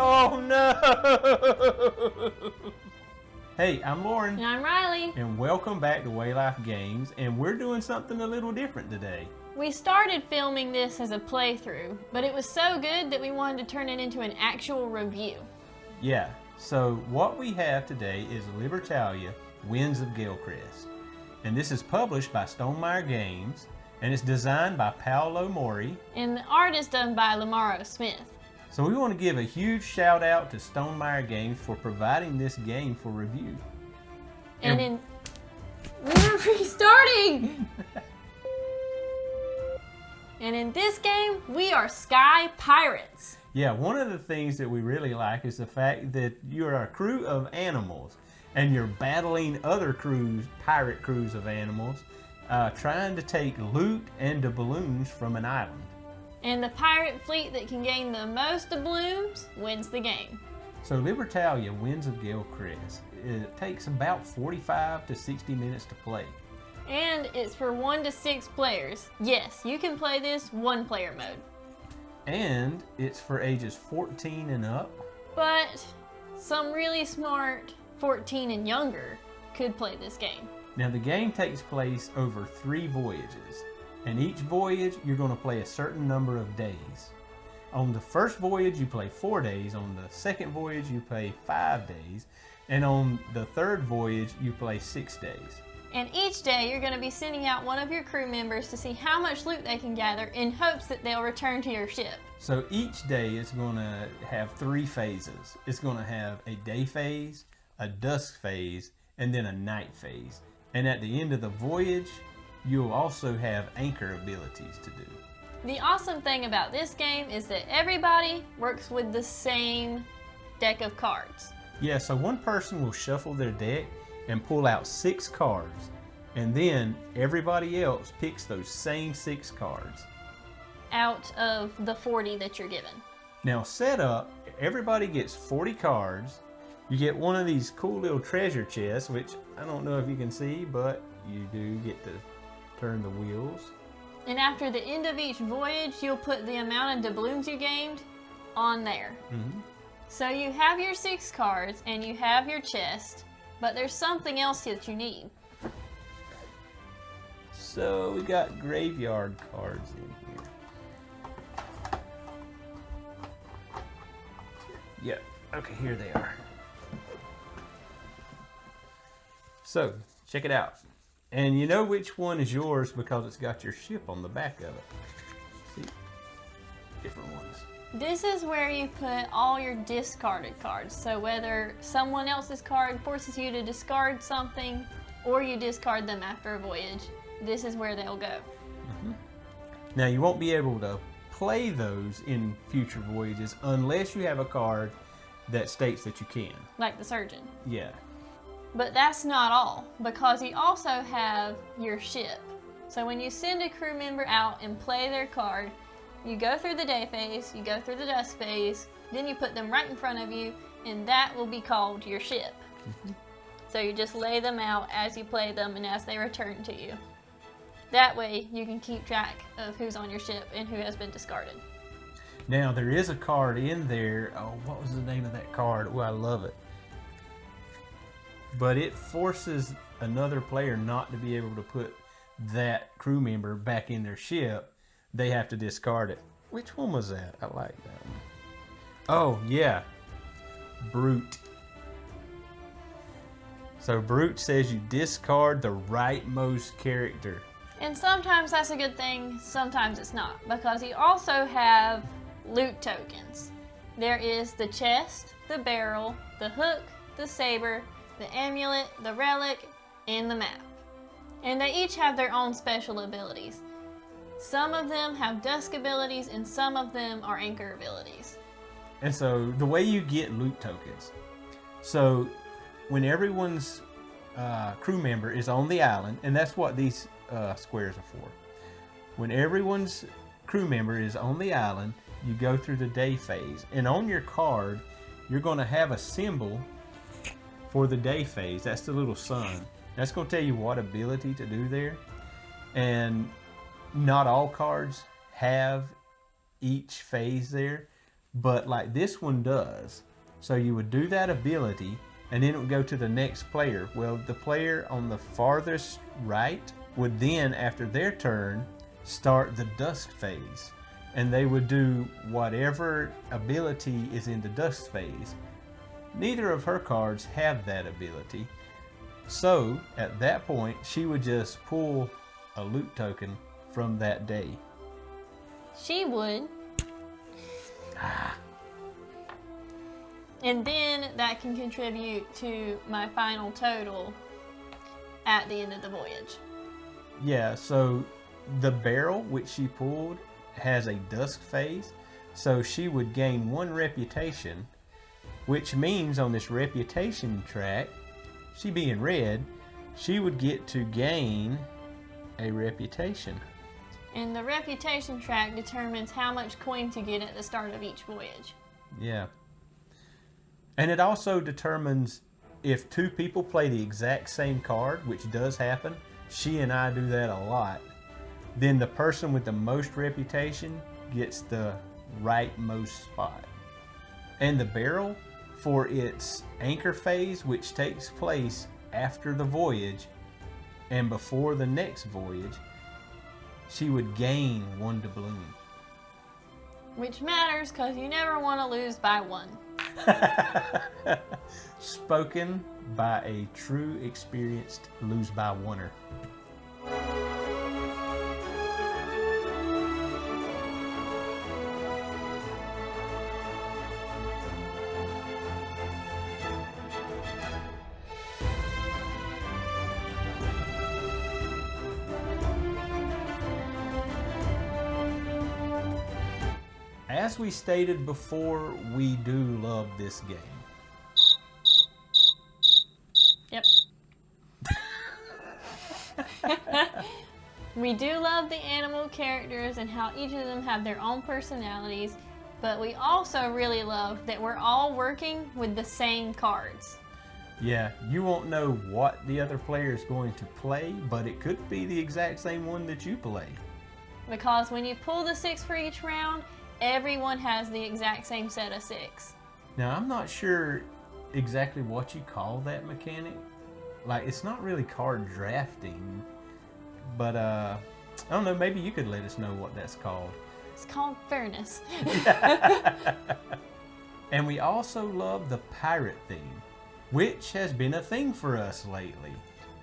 Oh no! Hey, I'm Lauren. And I'm Riley. And welcome back to Waylife Games, and we're doing something a little different today. We started filming this as a playthrough, but it was so good that we wanted to turn it into an actual review. Yeah, so what we have today is Libertalia, Winds of Galecrest. And this is published by Stonemaier Games, and it's designed by Paolo Mori. And the art is done by Lamaro Smith. So we want to give a huge shout out to Stonemaier Games for providing this game for review. And we're restarting! And in this game, we are sky pirates. Yeah, one of the things that we really like is the fact that you're a crew of animals and you're battling other crews, pirate crews of animals, trying to take loot and doubloons from an island. And the pirate fleet that can gain the most doubloons wins the game. So Libertalia, Winds of Galecrest, it takes about 45 to 60 minutes to play. And it's for 1 to 6 players. Yes, you can play this one-player mode. And it's for ages 14 and up. But some really smart 14 and younger could play this game. Now the game takes place over 3 voyages. And each voyage, you're going to play a certain number of days. On the first voyage, you play 4 days. On the second voyage, you play 5 days. And on the third voyage, you play 6 days. And each day, you're going to be sending out one of your crew members to see how much loot they can gather in hopes that they'll return to your ship. So each day is going to have 3 phases. It's going to have a day phase, a dusk phase, and then a night phase. And at the end of the voyage, you'll also have anchor abilities to do. The awesome thing about this game is that everybody works with the same deck of cards. Yeah, so one person will shuffle their deck and pull out 6 cards, and then everybody else picks those same 6 cards out of the 40 that you're given. Now set up, everybody gets 40 cards. You get one of these cool little treasure chests, which I don't know if you can see, but you do get to turn the wheels. And after the end of each voyage, you'll put the amount of doubloons you gained on there. Mm-hmm. So you have your 6 cards and you have your chest, but there's something else that you need. So we got graveyard cards in here. Yeah, okay, here they are. So, check it out. And you know which one is yours because it's got your ship on the back of it. See? Different ones. This is where you put all your discarded cards. So whether someone else's card forces you to discard something or you discard them after a voyage, this is where they'll go. Mm-hmm. Now you won't be able to play those in future voyages unless you have a card that states that you can. Like the surgeon. Yeah. But that's not all, because you also have your ship. So when you send a crew member out and play their card, you go through the day phase, you go through the dusk phase, then you put them right in front of you, and that will be called your ship. Mm-hmm. So you just lay them out as you play them and as they return to you. That way you can keep track of who's on your ship and who has been discarded. Now there is a card in there. Oh, what was the name of that card? Oh, I love it. But it forces another player not to be able to put that crew member back in their ship. They have to discard it. Which one was that? I like that one. Oh, yeah. Brute. So Brute says you discard the rightmost character. And sometimes that's a good thing, sometimes it's not, because you also have loot tokens. There is the chest, the barrel, the hook, the saber, the amulet, the relic, and the map. And they each have their own special abilities. Some of them have dusk abilities and some of them are anchor abilities. And so the way you get loot tokens, so when everyone's crew member is on the island, and that's what these squares are for. When everyone's crew member is on the island, you go through the day phase, and on your card you're going to have a symbol for the day phase. That's the little sun. That's going to tell you what ability to do there. And not all cards have each phase there. but like this one does. So you would do that ability, and then it would go to the next player. Well, the player on the farthest right would then, after their turn, start the dusk phase. And they would do whatever ability is in the dusk phase. Neither of her cards have that ability. So, at that point, she would just pull a loot token from that day. She would. And then that can contribute to my final total at the end of the voyage. Yeah, so the barrel which she pulled has a dusk phase, so she would gain 1 reputation, which means on this reputation track, she being red, she would get to gain a reputation. And the reputation track determines how much coins you get at the start of each voyage. Yeah. And it also determines if 2 people play the exact same card, which does happen. She and I do that a lot. Then the person with the most reputation gets the rightmost spot. And the barrel, for its anchor phase, which takes place after the voyage and before the next voyage, she would gain 1 doubloon. Which matters because you never want to lose by 1. Spoken by a true experienced lose-by-oneer. As we stated before, we do love this game. Yep. We do love the animal characters and how each of them have their own personalities, but we also really love that we're all working with the same cards. Yeah, you won't know what the other player is going to play, but it could be the exact same one that you play. Because when you pull the 6 for each round, everyone has the exact same set of 6. Now, I'm not sure exactly what you call that mechanic. Like, it's not really card drafting, but I don't know, maybe you could let us know what that's called. It's called fairness. And we also love the pirate theme, which has been a thing for us lately.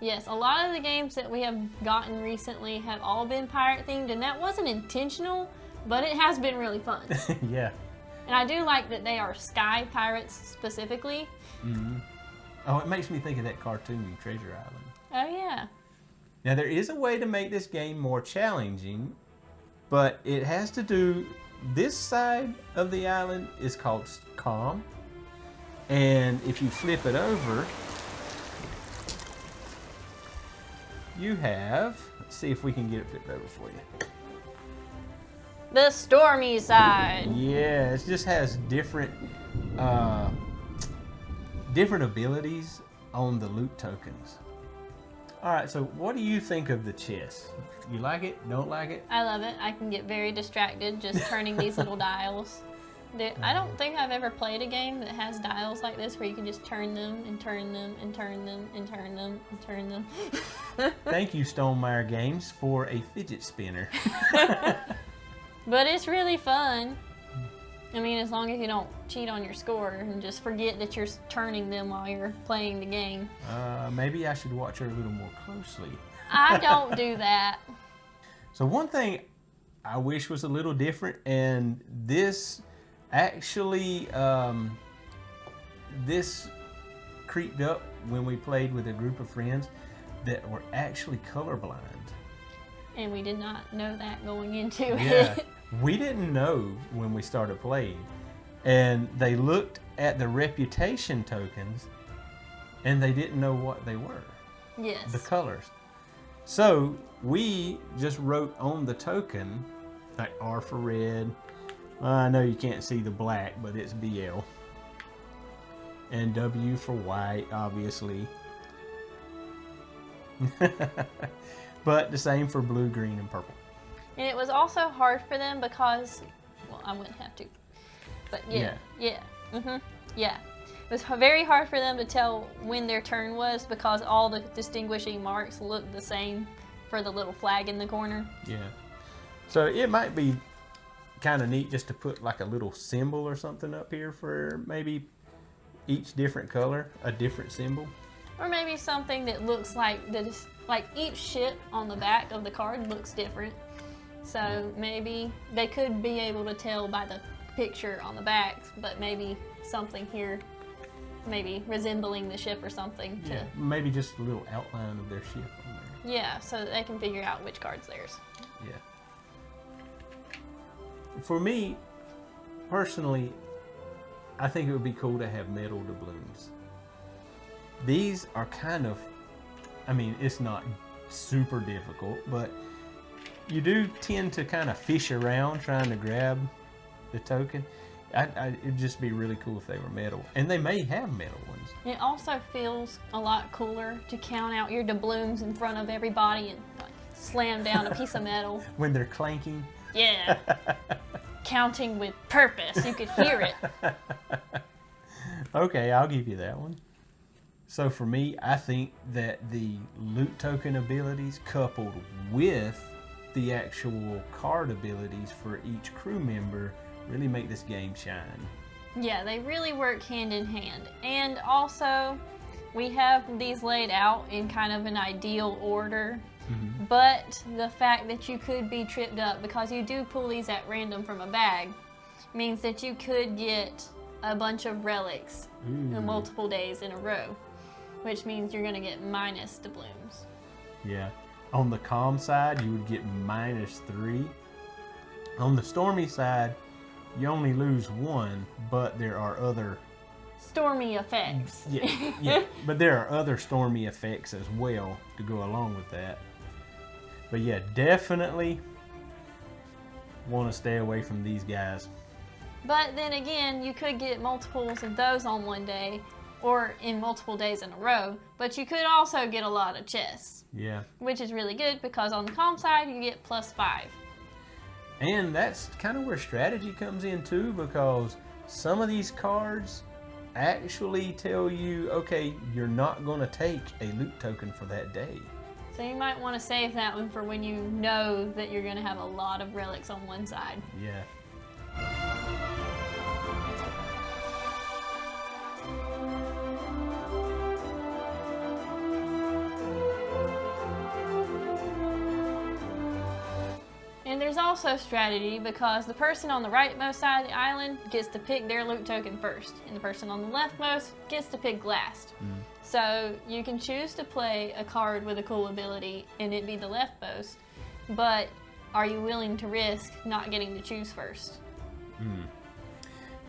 Yes, a lot of the games that we have gotten recently have all been pirate themed, and that wasn't intentional, but it has been really fun. Yeah. And I do like that they are sky pirates specifically. Mm-hmm. Oh, it makes me think of that cartoon, Treasure Island. Oh, yeah. Now, there is a way to make this game more challenging, but it has to do... This side of the island is called calm. And if you flip it over, you have... Let's see if we can get it flipped over for you. The stormy side. Yeah, it just has different different abilities on the loot tokens. Alright, so what do you think of the chess? You like it? Don't like it? I love it. I can get very distracted just turning these little dials. I don't think I've ever played a game that has dials like this where you can just turn them and turn them and turn them and turn them and turn them. Thank you, Stonemaier Games, for a fidget spinner. But it's really fun. I mean, as long as you don't cheat on your score and just forget that you're turning them while you're playing the game. Maybe I should watch her a little more closely. I don't do that. So one thing I wish was a little different, and this actually, this creeped up when we played with a group of friends that were actually colorblind. And we did not know that going into Yeah. it. We didn't know when we started playing, and they looked at the reputation tokens and they didn't know what they were. Yes. The colors. So we just wrote on the token, like R for red. I know you can't see the black, but it's BL. And W for white, obviously. But the same for blue, green, and purple. And it was also hard for them because, well, I wouldn't have to. But yeah. Yeah. It was very hard for them to tell when their turn was because all the distinguishing marks looked the same for the little flag in the corner. Yeah. So it might be kind of neat just to put like a little symbol or something up here for maybe each different color, a different symbol. Or maybe something that looks like each ship on the back of the card looks different. So maybe they could be able to tell by the picture on the back, but maybe something here maybe resembling the ship or something. Yeah, maybe just a little outline of their ship on there. Yeah, so that they can figure out which card's theirs. Yeah. For me, personally, I think it would be cool to have metal doubloons. These are kind of, I mean, it's not super difficult, but you do tend to kind of fish around trying to grab the token. It'd just be really cool if they were metal, and they may have metal ones. It also feels a lot cooler to count out your doubloons in front of everybody and like, slam down a piece of metal. When they're clanking. Yeah. Counting with purpose. You could hear it. Okay, I'll give you that one. So for me, I think that the loot token abilities coupled with the actual card abilities for each crew member really make this game shine. Yeah, they really work hand in hand. And also, we have these laid out in kind of an ideal order. Mm-hmm. But the fact that you could be tripped up because you do pull these at random from a bag means that you could get a bunch of relics in multiple days in a row, which means you're going to get minus doubloons. Yeah. On the calm side, you would get -3. On the stormy side, you only lose 1, but there are other stormy effects. Yeah. But there are other stormy effects as well to go along with that. But yeah, definitely want to stay away from these guys. But then again, you could get multiples of those on one day or in multiple days in a row, but you could also get a lot of chests. Yeah. Which is really good because on the calm side, you get +5. And that's kind of where strategy comes in too, because some of these cards actually tell you, okay, you're not going to take a loot token for that day. So you might want to save that one for when you know that you're going to have a lot of relics on one side. Yeah. And there's also strategy because the person on the rightmost side of the island gets to pick their loot token first, and the person on the leftmost gets to pick last. So you can choose to play a card with a cool ability and it be the leftmost, but are you willing to risk not getting to choose first?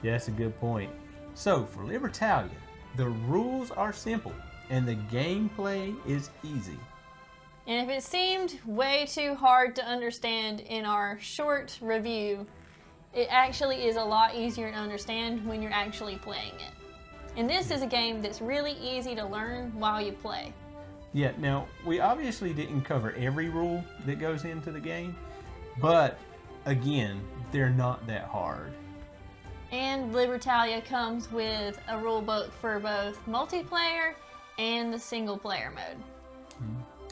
Yeah, that's a good point. So for Libertalia, the rules are simple and the gameplay is easy. And if it seemed way too hard to understand in our short review, it actually is a lot easier to understand when you're actually playing it. And this is a game that's really easy to learn while you play. Yeah, now we obviously didn't cover every rule that goes into the game, but again, they're not that hard. And Libertalia comes with a rule book for both multiplayer and the single player mode.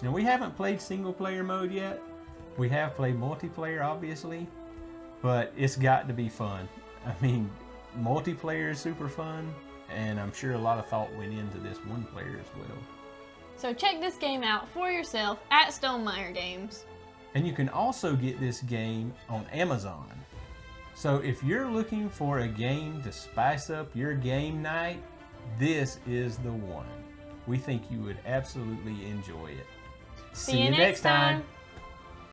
Now we haven't played single player mode yet. We have played multiplayer obviously, but it's got to be fun. I mean, multiplayer is super fun, and I'm sure a lot of thought went into this one player as well. So check this game out for yourself at Stonemaier Games. And you can also get this game on Amazon. So if you're looking for a game to spice up your game night, this is the one. We think you would absolutely enjoy it. See you next time.